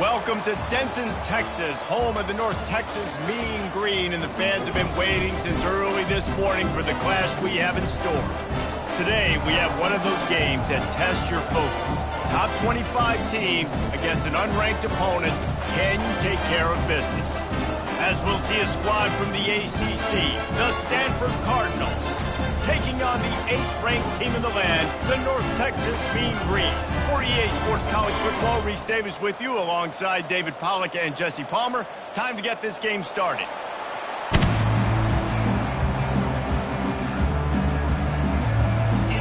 Welcome to Denton, Texas, home of the North Texas Mean Green, and the fans have been waiting since early this morning for the clash we have in store. Today, we have one of those games that tests your focus. Top 25 team against an unranked opponent. Can you take care of business? As we'll see a squad from the ACC, the Stanford Cardinals, taking on the 8th-ranked team in the land, the North Texas Mean Green. For EA Sports College Football, Reese Davis with you alongside David Pollack and Jesse Palmer. Time to get this game started.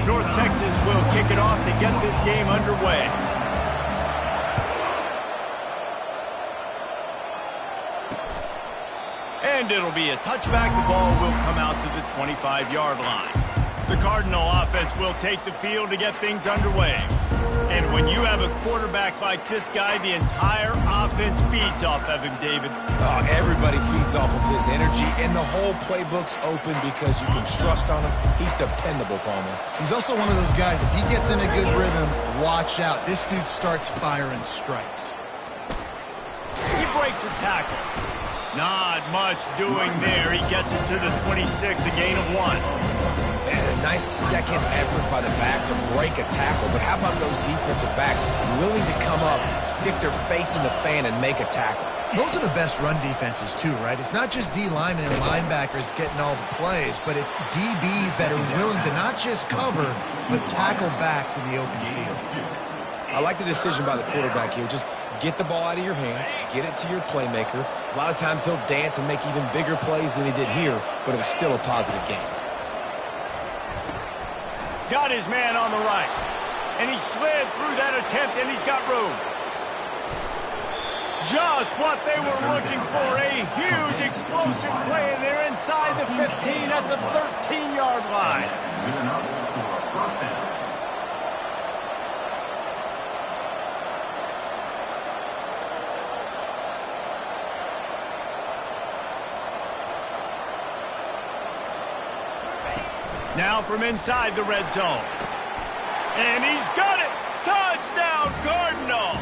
North Texas will kick it off to get this game underway. And it'll be a touchback. The ball will come out to the 25-yard line. The Cardinal offense will take the field to get things underway. And when you have a quarterback like this guy, the entire offense feeds off of him, David. Oh, everybody feeds off of his energy, and the whole playbook's open because you can trust on him. He's dependable, Palmer. He's also one of those guys, if he gets in a good rhythm, watch out. This dude starts firing strikes. He breaks a tackle. Not much doing there. He gets it to the 26, a gain of 1. And a nice second effort by the back to break a tackle. But how about those defensive backs willing to come up, stick their face in the fan, and make a tackle? Those are the best run defenses, too, right? It's not just D linemen and linebackers getting all the plays, but it's DBs that are willing to not just cover, but tackle backs in the open field. I like the decision by the quarterback here. Just get the ball out of your hands, get it to your playmaker. A lot of times he'll dance and make even bigger plays than he did here, but it was still a positive game. Got his man on the right. And he slid through that attempt, and he's got room. Just what they were looking for, a huge explosive play, and they're inside the 15 at the 13-yard line. Now from inside the red zone. And he's got it! Touchdown, Cardinal!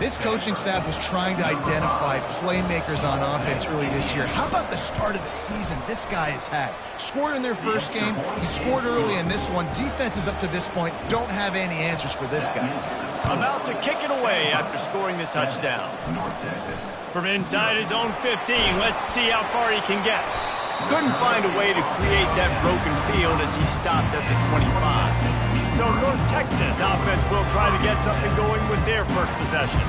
This coaching staff was trying to identify playmakers on offense early this year. How about the start of the season this guy has had? Scored in their first game. He scored early in this one. Defenses up to this point don't have any answers for this guy. About to kick it away after scoring the touchdown. From inside his own 15, let's see how far he can get. Couldn't find a way to create that broken field as he stopped at the 25. So North Texas offense will try to get something going with their first possession.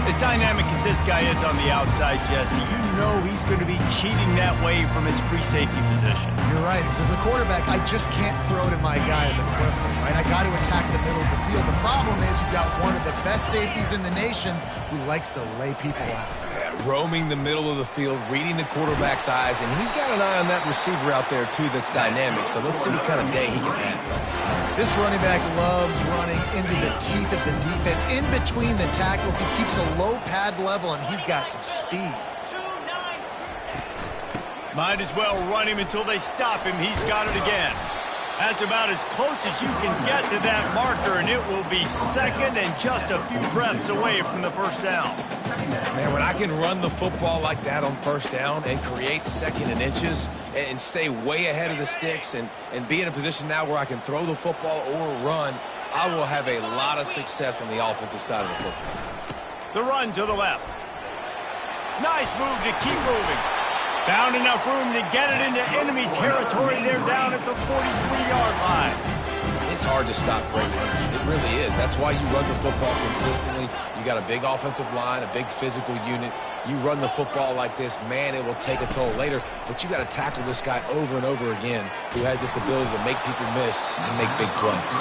As dynamic as this guy is on the outside, Jesse, you know he's going to be cheating that way from his free safety position. You're right, because as a quarterback, I just can't throw to my guy at the corner, right? I got to attack the middle of the field. The problem is you've got one of the best safeties in the nation who likes to lay people out. Roaming the middle of the field, reading the quarterback's eyes, and he's got an eye on that receiver out there, too, that's dynamic. So let's see what kind of day he can have. This running back loves running into the teeth of the defense. In between the tackles, he keeps a low pad level, and he's got some speed. Might as well run him until they stop him. He's got it again. That's about as close as you can get to that marker, and it will be second and just a few breaths away from the first down. Man, when I can run the football like that on first down and create second and inches and stay way ahead of the sticks and be in a position now where I can throw the football or run, I will have a lot of success on the offensive side of the football. The run to the left. Nice move to keep moving. Found enough room to get it into enemy territory. They're down at the 43-yard line. It's hard to stop great runners. It really is. That's why you run the football consistently. You got a big offensive line, a big physical unit. You run the football like this, man, it will take a toll later. But you got to tackle this guy over and over again who has this ability to make people miss and make big plays.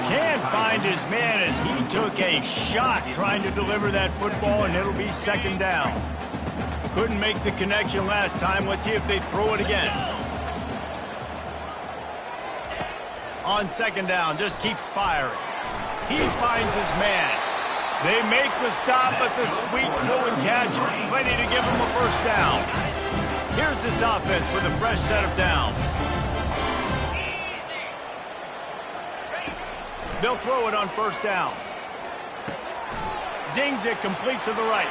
Can't find his man as he took a shot trying to deliver that football, and it'll be second down. Couldn't make the connection last time. Let's see if they throw it again. On second down, just keeps firing. He finds his man. They make the stop, but the sweet throw and catch is plenty to give him a first down. Here's this offense with a fresh set of downs. They'll throw it on first down. Zings it complete to the right.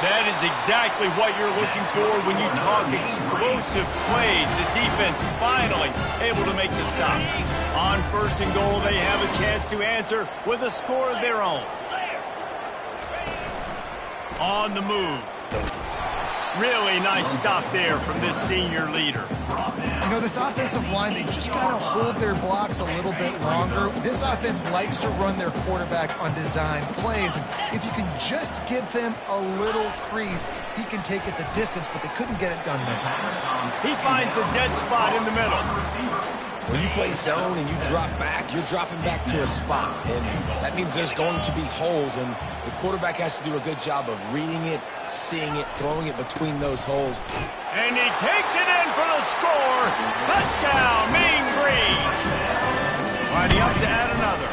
That is exactly what you're looking for when you talk explosive plays. The defense finally able to make the stop. On first and goal, they have a chance to answer with a score of their own. On the move. Really nice stop there from this senior leader. You know, this offensive line, they just got to hold their blocks a little bit longer. This offense likes to run their quarterback on design plays. And if you can just give him a little crease, he can take it the distance, but they couldn't get it done there. He finds a dead spot in the middle. When you play zone and you drop back, you're dropping back to a spot. And that means there's going to be holes, and the quarterback has to do a good job of reading it, seeing it, throwing it between those holes. And he takes it in for the score. Touchdown, Mean Green. Lining up to add another.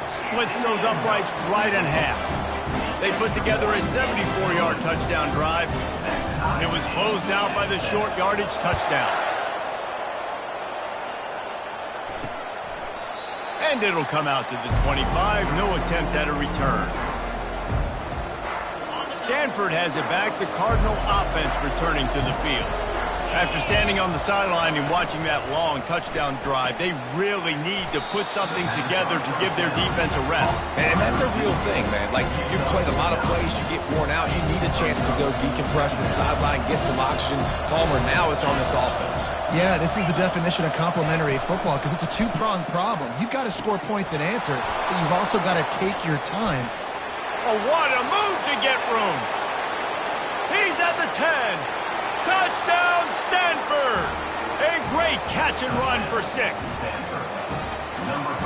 Splits those uprights right in half. They put together a 74-yard touchdown drive. And it was closed out by the short yardage touchdown. And it'll come out to the 25. No attempt at a return. Stanford has it back. The Cardinal offense returning to the field. After standing on the sideline and watching that long touchdown drive, they really need to put something together to give their defense a rest. And that's a real thing, man. Like, you played a lot of plays, you get worn out, you need a chance to go decompress the sideline, get some oxygen. Palmer, now it's on this offense. Yeah, this is the definition of complementary football because it's a two-pronged problem. You've got to score points and answer, but you've also got to take your time. Oh, what a move to get room. He's at the 10. Touchdown, Stanford! A great catch and run for 6.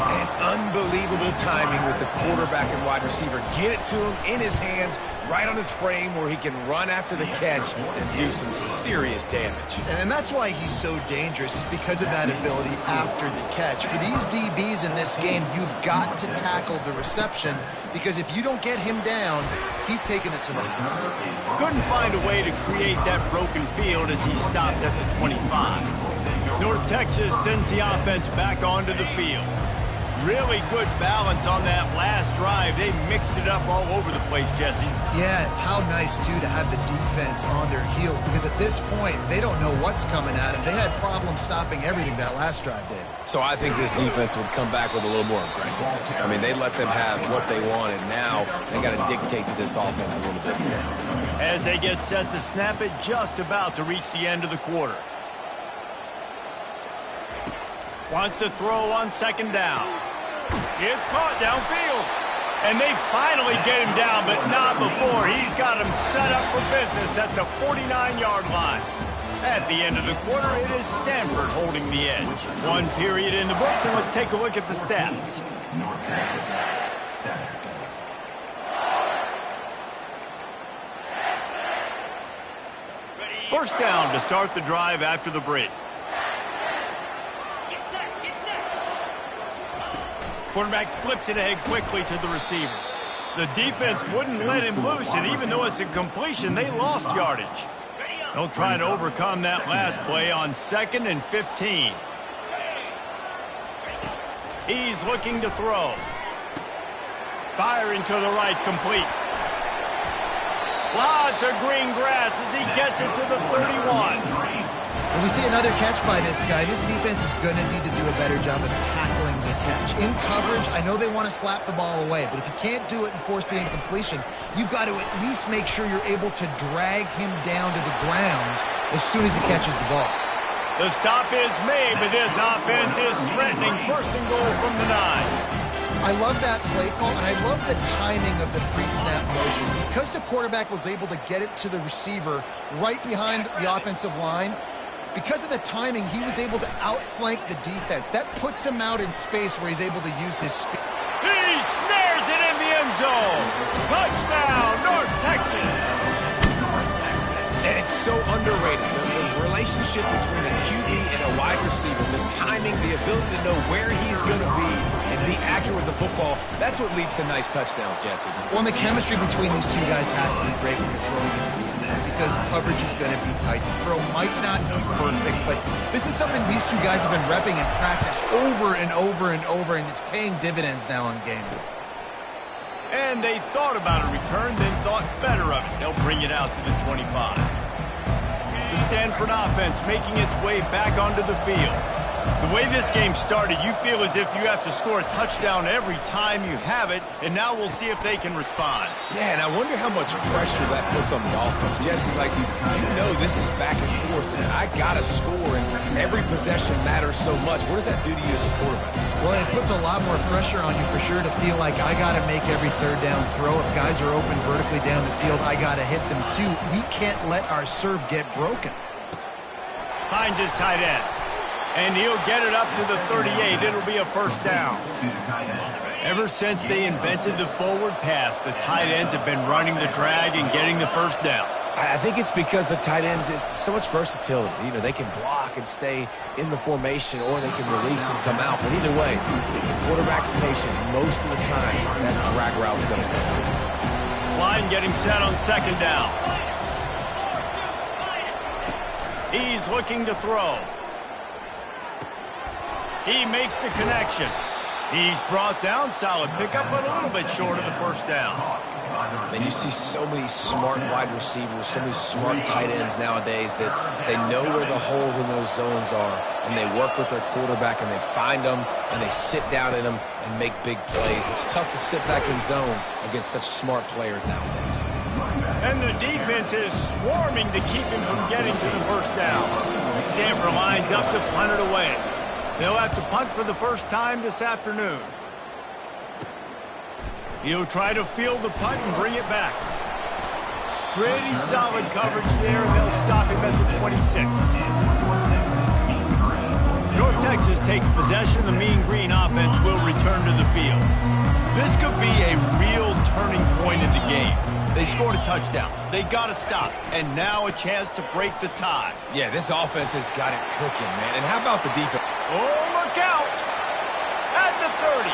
And unbelievable timing with the quarterback and wide receiver. Get it to him in his hands, right on his frame where he can run after the catch and do some serious damage. And that's why he's so dangerous, because of that ability after the catch. For these DBs in this game, you've got to tackle the reception, because if you don't get him down, he's taking it to the house. Couldn't find a way to create that broken field as he stopped at the 25. North Texas sends the offense back onto the field. Really good balance on that last drive. They mixed it up all over the place, Jesse. Yeah, how nice, too, to have the defense on their heels, because at this point, they don't know what's coming at them. They had problems stopping everything that last drive, David. So I think this defense would come back with a little more aggressiveness. I mean, they let them have what they wanted. Now they got to dictate to this offense a little bit more. As they get set to snap it, just about to reach the end of the quarter. Wants to throw on second down. It's caught downfield. And they finally get him down, but not before. He's got him set up for business at the 49-yard line. At the end of the quarter, it is Stanford holding the edge. One period in the books, and let's take a look at the stats. First down to start the drive after the break. Quarterback flips it ahead quickly to the receiver. The defense wouldn't let him loose, and even though it's a completion, they lost yardage. They'll try to overcome that last play on 2nd and 15. He's looking to throw. Firing to the right, complete. Lots of green grass as he gets it to the 31. When we see another catch by this guy, this defense is going to need to do a better job of tackling the catch. In coverage, I know they want to slap the ball away, but if you can't do it and force the incompletion, you've got to at least make sure you're able to drag him down to the ground as soon as he catches the ball. The stop is made, but this offense is threatening. First and goal from the 9. I love that play call, and I love the timing of the pre-snap motion. Because the quarterback was able to get it to the receiver right behind the offensive line, because of the timing, he was able to outflank the defense. That puts him out in space where he's able to use his speed. He snares it in the end zone. Touchdown, North Texas. And it's so underrated. The relationship between a QB and a wide receiver, the timing, the ability to know where he's going to be and be accurate with the football, that's what leads to nice touchdowns, Jesse. Well, and the chemistry between these two guys has to be great when you're throwing it, because coverage is going to be tight. The throw might not be perfect, but this is something these two guys have been repping in practice over and over and over, and it's paying dividends now on game day. And they thought about a return, then thought better of it. They'll bring it out to the 25. The Stanford offense making its way back onto the field. The way this game started, you feel as if you have to score a touchdown every time you have it, and now we'll see if they can respond. Yeah, and I wonder how much pressure that puts on the offense. Jesse, like, you know this is back and forth, and I got to score, and every possession matters so much. What does that do to you as a quarterback? Well, it puts a lot more pressure on you for sure to feel like I got to make every third down throw. If guys are open vertically down the field, I got to hit them too. We can't let our serve get broken. Finds his tight end. And he'll get it up to the 38. It'll be a first down. Ever since they invented the forward pass, the tight ends have been running the drag and getting the first down. I think it's because the tight ends is so much versatility. You know, they can block and stay in the formation, or they can release and come out. But either way, if the quarterback's patient, most of the time, that drag route's going to come. Line getting set on second down. He's looking to throw. He makes the connection. He's brought down, solid pickup, but a little bit short of the first down. And you see so many smart wide receivers, so many smart tight ends nowadays that they know where the holes in those zones are, and they work with their quarterback, and they find them, and they sit down in them and make big plays. It's tough to sit back in zone against such smart players nowadays. And the defense is swarming to keep him from getting to the first down. Stanford lines up to punt it away. They'll have to punt for the first time this afternoon. He'll try to field the punt and bring it back. Pretty solid coverage there, and they'll stop him at the 26. North Texas Texas takes possession, the Mean Green offense will return to the field. This could be a real turning point in the game. They scored a touchdown. They got to stop. And now a chance to break the tie. Yeah, this offense has got it cooking, man. And how about the defense? Oh, look out! At the 30.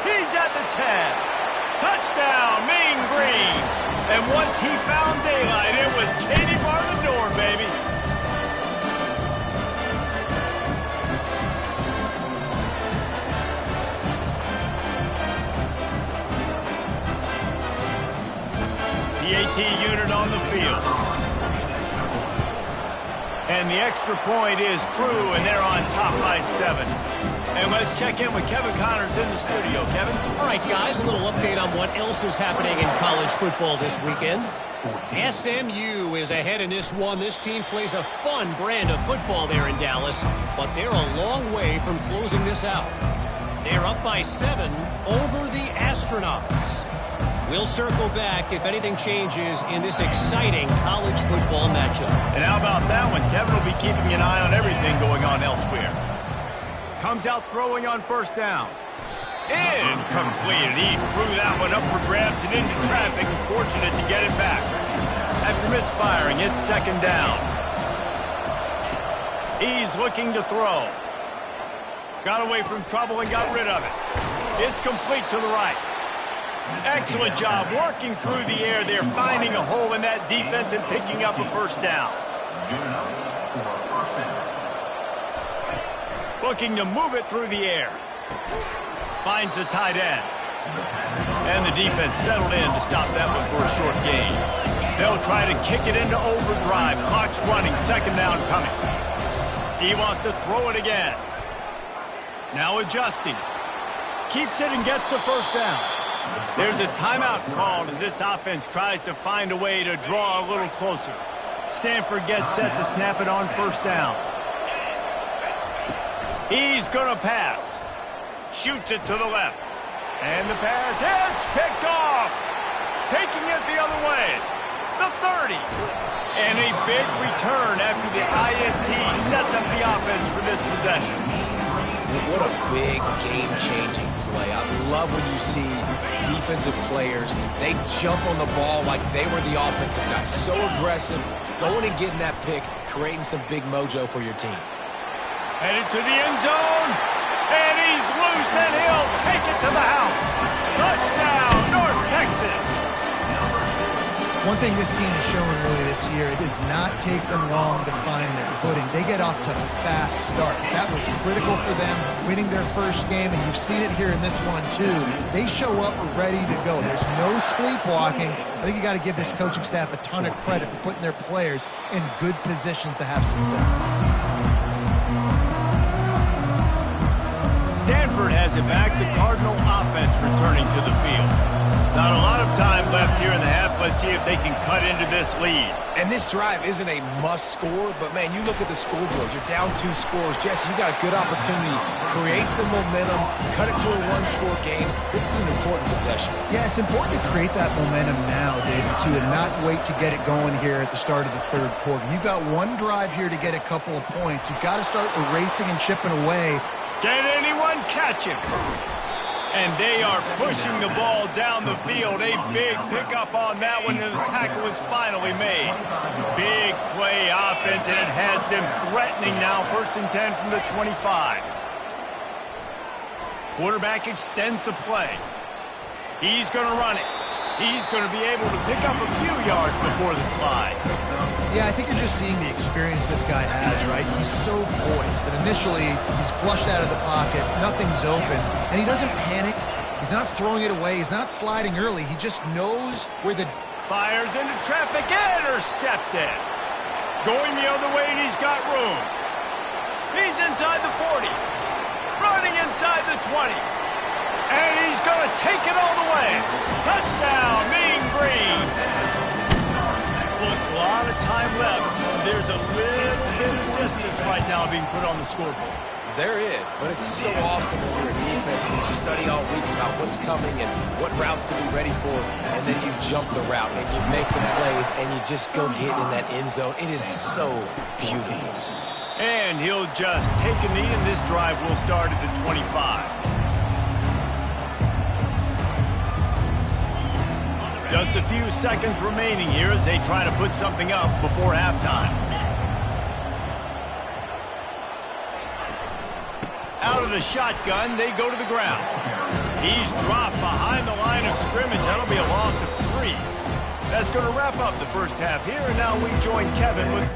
He's at the 10. Touchdown, Mean Green. And once he found daylight, it was Katie bar the door, baby. The AT unit on the field. And the extra point is true, and they're on top by 7. And let's check in with Kevin Connors in the studio. Kevin? All right, guys, a little update on what else is happening in college football this weekend. SMU is ahead in this one. This team plays a fun brand of football there in Dallas, but they're a long way from closing this out. They're up by 7 over the Astronauts. We'll circle back if anything changes in this exciting college football matchup. And how about that one? Kevin will be keeping an eye on everything going on elsewhere. Comes out throwing on first down. Incomplete. And he threw that one up for grabs and into traffic. Fortunate to get it back. After misfiring, it's second down. He's looking to throw. Got away from trouble and got rid of it. It's complete to the right. Excellent job working through the air there, finding a hole in that defense and picking up a first down. Looking to move it through the air. Finds the tight end. And the defense settled in to stop that one for a short gain. They'll try to kick it into overdrive. Clock's running, second down coming. He wants to throw it again. Now adjusting. Keeps it and gets the first down. There's a timeout called as this offense tries to find a way to draw a little closer. Stanford gets set to snap it on first down. He's going to pass. Shoots it to the left. And the pass hits, picked off. Taking it the other way. The 30. And a big return after the INT sets up the offense for this possession. What a big game-changing play. I love when you see defensive players, they jump on the ball like they were the offensive guys. So aggressive, going and getting that pick, creating some big mojo for your team. Headed to the end zone, and he's loose, and he'll take it to the house. Touchdown, North Texas. One thing this team has shown really this year, it does not take them long to find their footing. They get off to fast starts. That was critical for them, winning their first game, and you've seen it here in this one too. They show up ready to go. There's no sleepwalking. I think you got to give this coaching staff a ton of credit for putting their players in good positions to have success. Stanford has it back. The Cardinal offense returning to the field. Not a lot of time left here in the half. Let's see if they can cut into this lead. And this drive isn't a must score, but man, you look at the scoreboard. You're down 2 scores. Jesse, you got a good opportunity. Create some momentum. Cut it to a 1-score game. This is an important possession. Yeah, it's important to create that momentum now, David, too, and not wait to get it going here at the start of the third quarter. You've got one drive here to get a couple of points. You've got to start erasing and chipping away. Can anyone catch him? And they are pushing the ball down the field. A big pickup on that one, and the tackle is finally made. Big play offense, and it has them threatening now. 1st and 10 from the 25. Quarterback extends the play. He's going to run it. He's going to be able to pick up a few yards before the slide. Yeah, I think you're just seeing the experience this guy has, right? He's so poised that initially he's flushed out of the pocket, nothing's open, and he doesn't panic. He's not throwing it away. He's not sliding early. He just knows where the... Fires into traffic, intercepted. Going the other way, and he's got room. He's inside the 40. Running inside the 20. And he's going to take it all the way. Touchdown, Mean Green. Look, a lot of time left. There's a little bit of distance right now being put on the scoreboard. There is, but it's so awesome when you're a defense and you study all week about what's coming and what routes to be ready for, and then you jump the route and you make the plays and you just go get in that end zone. It is so beautiful. And he'll just take a knee, and this drive will start at the 25. Just a few seconds remaining here as they try to put something up before halftime. Out of the shotgun, they go to the ground. He's dropped behind the line of scrimmage. That'll be a loss of 3. That's going to wrap up the first half here, and now we join Kevin with...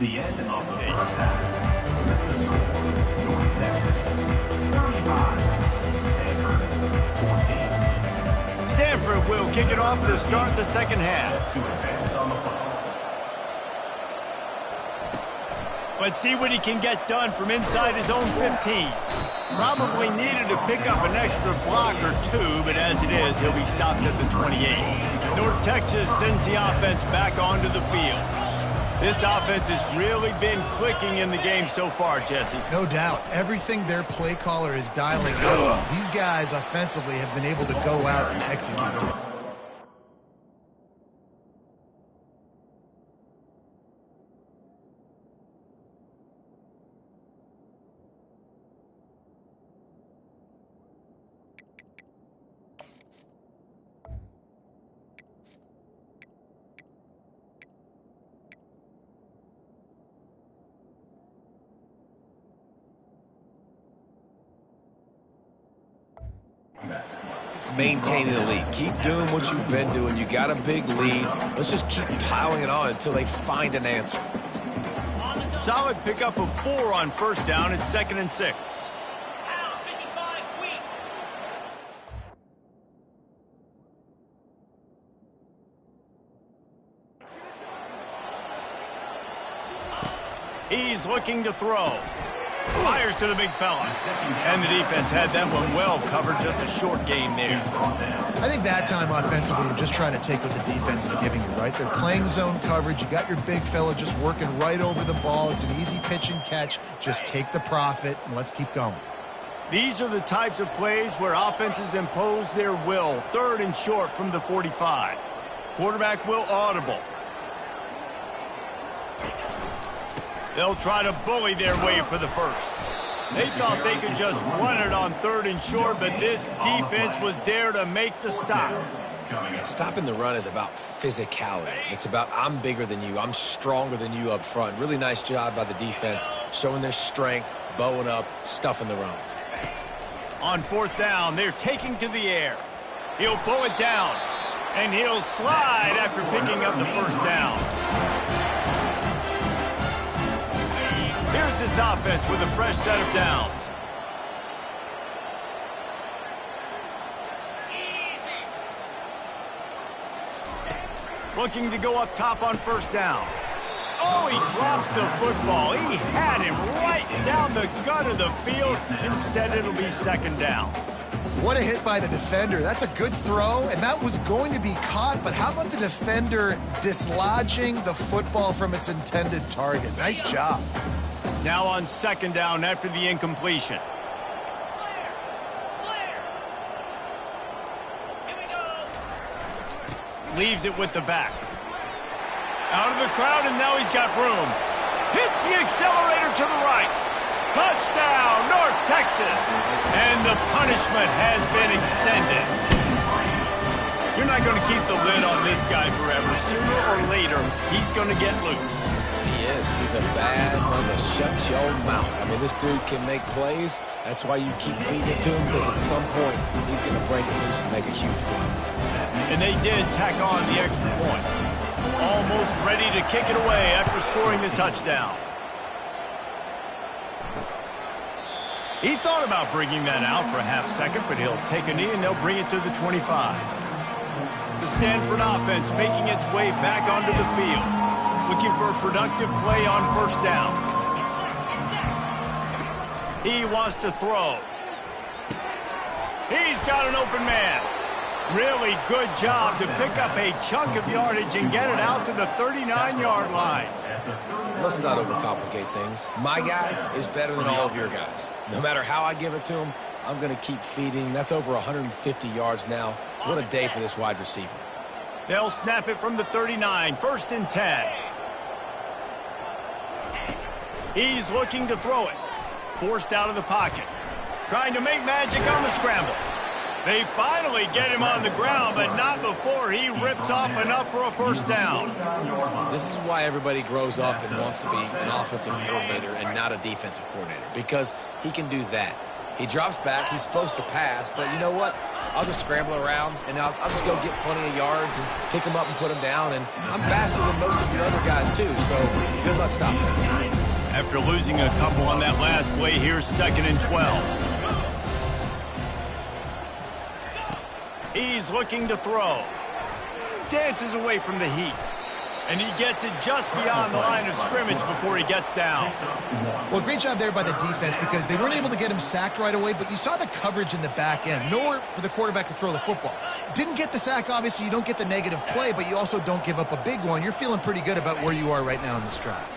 The end of the first half. North Texas, 35. Stanford, 14. Stanford will kick it off to start the second half. To advance on the football. Let's see what he can get done from inside his own 15. Probably needed to pick up an extra block or two, but as it is, he'll be stopped at the 28. North Texas sends the offense back onto the field. This offense has really been clicking in the game so far, Jesse. No doubt. Everything their play caller is dialing up. These guys offensively have been able to go out and execute. Maintaining the lead. Keep doing what you've been doing. You got a big lead. Let's just keep piling it on until they find an answer. Solid pickup of 4 on first down. It's 2nd and 6. He's looking to throw. Fires to the big fella. And the defense had that one well covered. Just a short game there. I think that time offensively, we're just trying to take what the defense is giving you, right? They're playing zone coverage. You got your big fella just working right over the ball. It's an easy pitch and catch. Just take the profit and let's keep going. These are the types of plays where offenses impose their will. 3rd and short from the 45. Quarterback will audible. They'll try to bully their way for the first. They thought they could just run it on 3rd and short, but this defense was there to make the stop. Yeah, stopping the run is about physicality. It's about I'm bigger than you. I'm stronger than you up front. Really nice job by the defense, showing their strength, bowing up, stuffing the run. On 4th down, they're taking to the air. He'll pull it down, and he'll slide after picking up the first down. Here's this offense with a fresh set of downs. Looking to go up top on first down. Oh, he drops the football. He had him right down the gut of the field. Instead, it'll be 2nd down. What a hit by the defender. That's a good throw, and that was going to be caught, but how about the defender dislodging the football from its intended target? Nice job. Now on 2nd down after the incompletion. Leaves it with the back. Out of the crowd, and now he's got room. Hits the accelerator to the right. Touchdown, North Texas. And the punishment has been extended. You're not going to keep the lid on this guy forever. Sooner or later, he's going to get loose. He is. He's a bad one to shut your mouth. I mean, this dude can make plays. That's why you keep feeding it to him, because at some point, he's going to break it loose and make a huge play. And they did tack on the extra point. Almost ready to kick it away after scoring the touchdown. He thought about bringing that out for a half second, but he'll take a knee and they'll bring it to the 25. The Stanford offense making its way back onto the field. Looking for a productive play on first down. He wants to throw. He's got an open man. Really good job to pick up a chunk of yardage and get it out to the 39-yard line. Let's not overcomplicate things. My guy is better than all of your guys. No matter how I give it to him, I'm going to keep feeding. That's over 150 yards now. What a day for this wide receiver. They'll snap it from the 39, 1st and 10. He's looking to throw it. Forced out of the pocket. Trying to make magic on the scramble. They finally get him on the ground, but not before he rips off enough for a first down. This is why everybody grows up and wants to be an offensive coordinator and not a defensive coordinator, because he can do that. He drops back. He's supposed to pass, but you know what? I'll just scramble around, and I'll just go get plenty of yards and pick them up and put them down. And I'm faster than most of your other guys, too, so good luck stopping them. After losing a couple on that last play, here's 2nd and 12. He's looking to throw. Dances away from the heat. And he gets it just beyond the line of scrimmage before he gets down. Well, great job there by the defense because they weren't able to get him sacked right away, but you saw the coverage in the back end. Nowhere for the quarterback to throw the football. Didn't get the sack, obviously. You don't get the negative play, but you also don't give up a big one. You're feeling pretty good about where you are right now in this drive.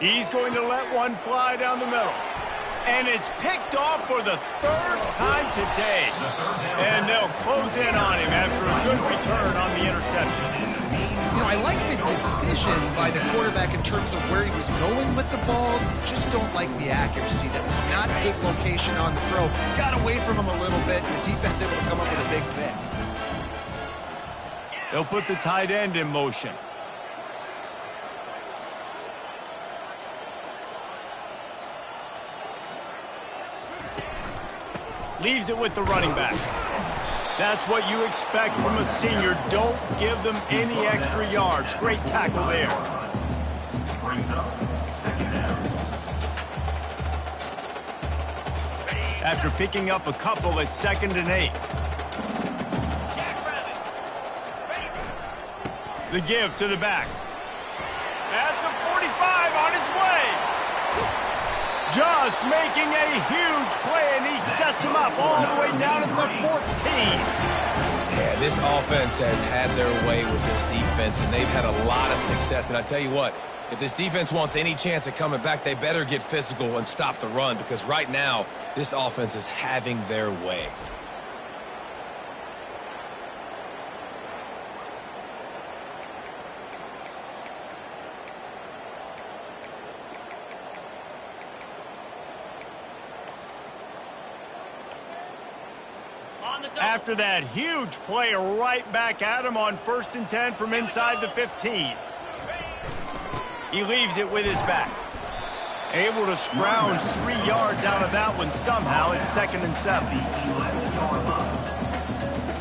He's going to let one fly down the middle. And it's picked off for the 3rd time today. And they'll close in on him after a good return on the interception. You know, I like the decision by the quarterback in terms of where he was going with the ball. Just don't like the accuracy. That was not a good location on the throw. Got away from him a little bit. The defense able to come up with a big pick. They'll put the tight end in motion. Leaves it with the running back. That's what you expect from a senior. Don't give them any extra yards. Great tackle there. Brings up 2nd down. After picking up a couple at 2nd and 8. The give to the back. At the 45 on his way. Just making a huge play, and he sets him up all the way down at the 14. Yeah, this offense has had their way with this defense, and they've had a lot of success. And I tell you what, if this defense wants any chance at coming back, they better get physical and stop the run, because right now, this offense is having their way. After that huge play, right back at him on 1st and 10 from inside the 15. He leaves it with his back. Able to scrounge 3 yards out of that one somehow. It's 2nd and 7. 11-yard loss.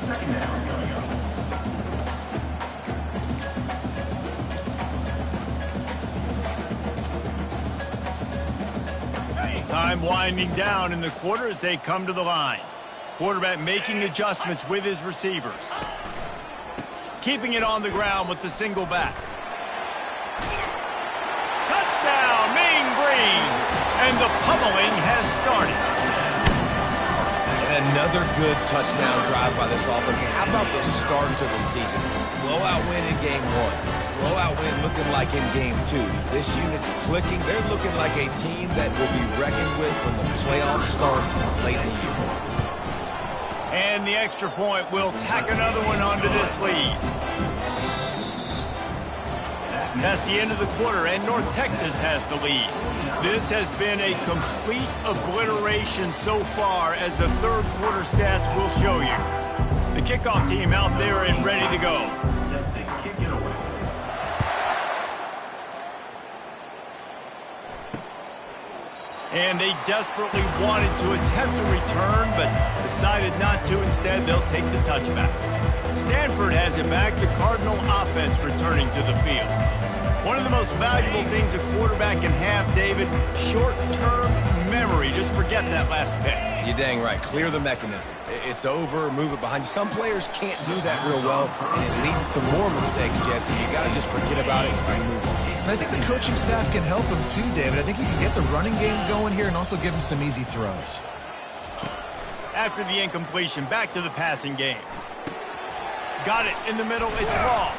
2nd down coming up. Time winding down in the quarter as they come to the line. Quarterback making adjustments with his receivers. Keeping it on the ground with the single back. Touchdown, Mean Green! And the pummeling has started. And another good touchdown drive by this offense. And how about the start to the season? Blowout win in Game 1. Blowout win looking like in Game 2. This unit's clicking. They're looking like a team that will be reckoned with when the playoffs start late in the year. And the extra point will tack another one onto this lead. That's the end of the quarter, and North Texas has the lead. This has been a complete obliteration so far, as the 3rd quarter stats will show you. The kickoff team out there and ready to go. Set to kick it away. And they desperately wanted to attempt a return, but decided not to. Instead, they'll take the touchback. Stanford has it back. The Cardinal offense returning to the field. One of the most valuable things a quarterback can have, David, short-term memory. Just forget that last pick. You're dang right. Clear the mechanism. It's over, move it behind you. Some players can't do that real well, and it leads to more mistakes, Jesse. You got to just forget about it and move on. And I think the coaching staff can help him too, David. I think he can get the running game going here and also give him some easy throws. After the incompletion, back to the passing game. Got it in the middle. It's Raw.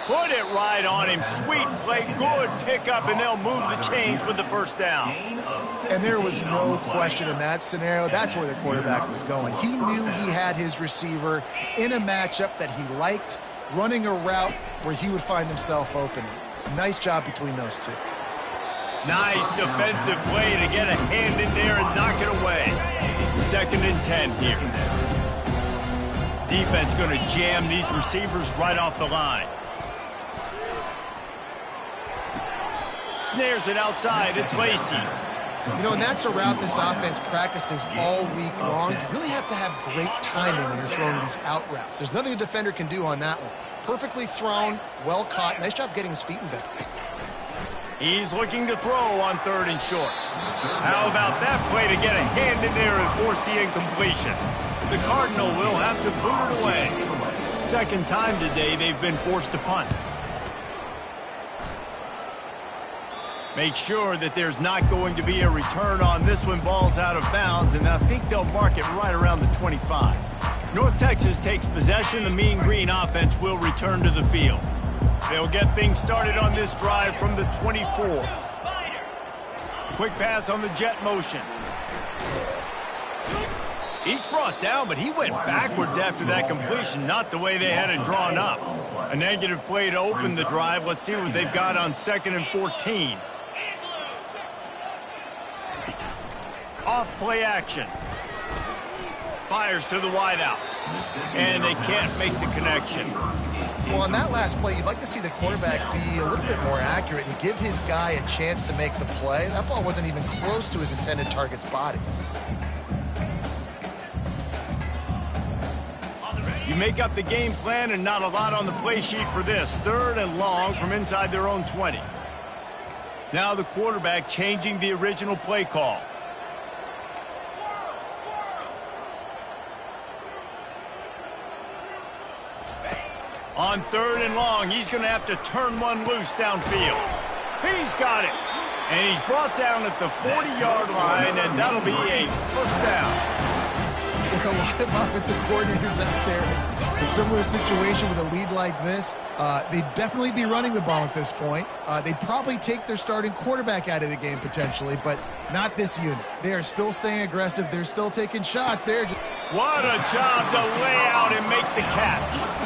Put it right on him. Sweet play. Good pickup, and they'll move the chains with the 1st down. And there was no question in that scenario. That's where the quarterback was going. He knew he had his receiver in a matchup that he liked, running a route where he would find himself open. Nice job between those two. Nice defensive play to get a hand in there and knock it away. 2nd and 10 here. Defense going to jam these receivers right off the line. Snares it outside. It's Lacey. You know, and that's a route this offense practices all week long. You really have to have great timing when you're throwing these out routes. There's nothing a defender can do on that one. Perfectly thrown, well caught. Nice job getting his feet in bounds. He's looking to throw on 3rd and short. How about that play to get a hand in there and force the incompletion? The Cardinal will have to boot it away. Second time today they've been forced to punt. Make sure that there's not going to be a return on this when ball's out of bounds, and I think they'll mark it right around the 25. North Texas takes possession. The Mean Green offense will return to the field. They'll get things started on this drive from the 24. Quick pass on the jet motion. Each brought down, but he went backwards after that completion, not the way they had it drawn up. A negative play to open the drive. Let's see what they've got on 2nd and 14. Off play action. Fires to the wideout. And they can't make the connection. Well, on that last play, you'd like to see the quarterback be a little bit more accurate and give his guy a chance to make the play. That ball wasn't even close to his intended target's body. You make up the game plan and not a lot on the play sheet for this. 3rd and long from inside their own 20. Now the quarterback changing the original play call. On 3rd and long, he's going to have to turn one loose downfield. He's got it. And he's brought down at the 40-yard line, and that'll be a first down. There are a lot of offensive coordinators out there in a similar situation with a lead like this. They'd definitely be running the ball at this point. They'd probably take their starting quarterback out of the game potentially, but not this unit. They are still staying aggressive. They're still taking shots. What a job to lay out and make the catch.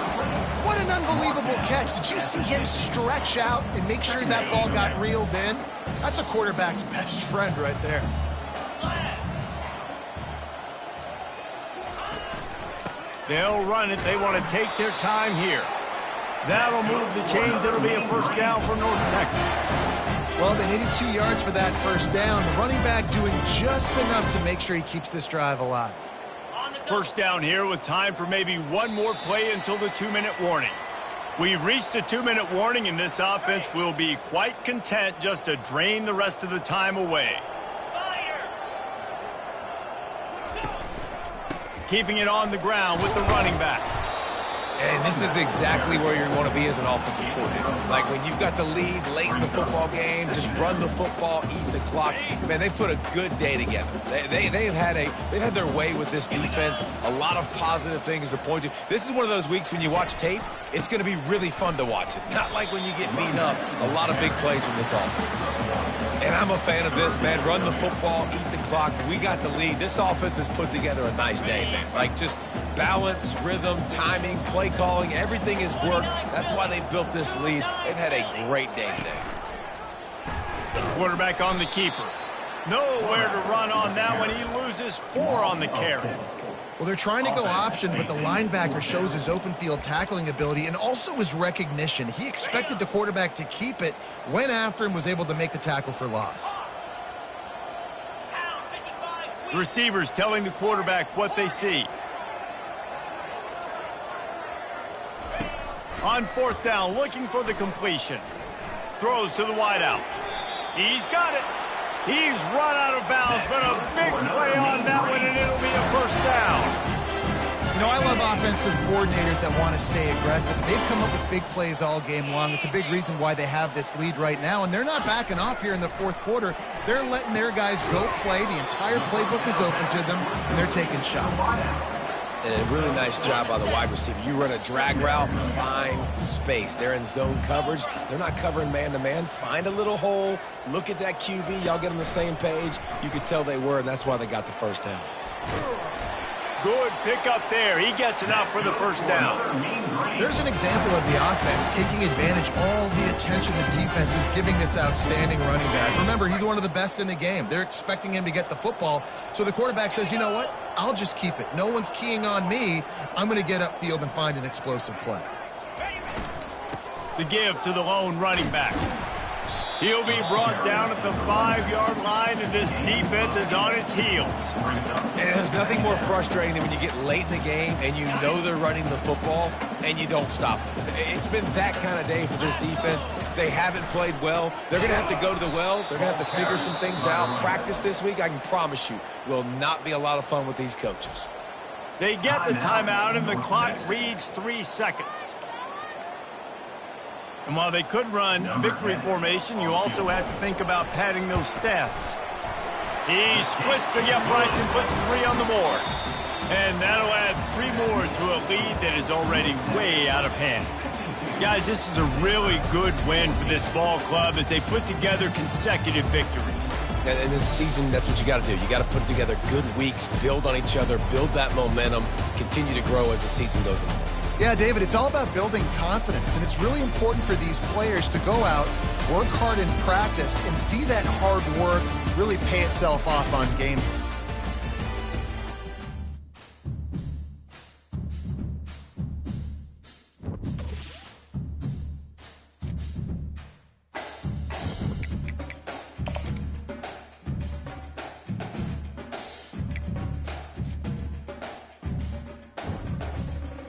What an unbelievable catch. Did you see him stretch out and make sure that ball got reeled in? That's a quarterback's best friend right there. They'll run it. They want to take their time here. That'll move the chains. It'll be a first down for North Texas. Well, they needed 2 yards for that first down. The running back doing just enough to make sure he keeps this drive alive. First down here with time for maybe one more play until the 2-minute warning. We've reached the 2-minute warning, and this offense will be quite content just to drain the rest of the time away. Keeping it on the ground with the running back. And this is exactly where you want to be as an offensive coordinator. Like when you've got the lead late in the football game, just run the football, eat the clock. Man, they put a good day together. They've had their way with this defense. A lot of positive things to point to. This is one of those weeks when you watch tape, it's going to be really fun to watch it. Not like when you get beat up. A lot of big plays from this offense. And I'm a fan of this, man. Run the football, eat the clock. We got the lead. This offense has put together a nice day, man. Like just balance, rhythm, timing, play calling, everything has worked. That's why they built this lead. They've had a great day today. Quarterback on the keeper. Nowhere to run on that one. He loses 4 on the carry. Well, they're trying to go option, but the linebacker shows his open field tackling ability and also his recognition. He expected the quarterback to keep it, went after him, was able to make the tackle for loss. The receivers telling the quarterback what they see. On 4th down, looking for the completion. Throws to the wideout. He's got it. He's run out of bounds, but a big play on that one, and it'll be a first down. You know, I love offensive coordinators that want to stay aggressive. They've come up with big plays all game long. It's a big reason why they have this lead right now, and they're not backing off here in the 4th quarter. They're letting their guys go play. The entire playbook is open to them, and they're taking shots. And a really nice job by the wide receiver. You run a drag route, find space. They're in zone coverage. They're not covering man-to-man. Find a little hole. Look at that QB. Y'all get on the same page. You could tell they were, and that's why they got the first down. Good pick up there. He gets enough for the first down. There's an example of the offense taking advantage of all the attention the defense is giving this outstanding running back. Remember, he's one of the best in the game. They're expecting him to get the football. So the quarterback says, you know what? I'll just keep it. No one's keying on me. I'm going to get upfield and find an explosive play. The give to the lone running back. He'll be brought down at the 5-yard line, and this defense is on its heels. And there's nothing more frustrating than when you get late in the game and you know they're running the football and you don't stop them. It's been that kind of day for this defense. They haven't played well. They're going to have to go to the well. They're going to have to figure some things out. Practice this week, I can promise you, will not be a lot of fun with these coaches. They get the timeout, and the clock reads 3 seconds. And while they could run victory formation, you also have to think about padding those stats. He splits the uprights and puts 3 on the board. And that'll add 3 more to a lead that is already way out of hand. Guys, this is a really good win for this ball club as they put together consecutive victories. And this season, that's what you got to do. You got to put together good weeks, build on each other, build that momentum, continue to grow as the season goes on. Yeah, David, it's all about building confidence, and it's really important for these players to go out, work hard in practice, and see that hard work really pay itself off on game day.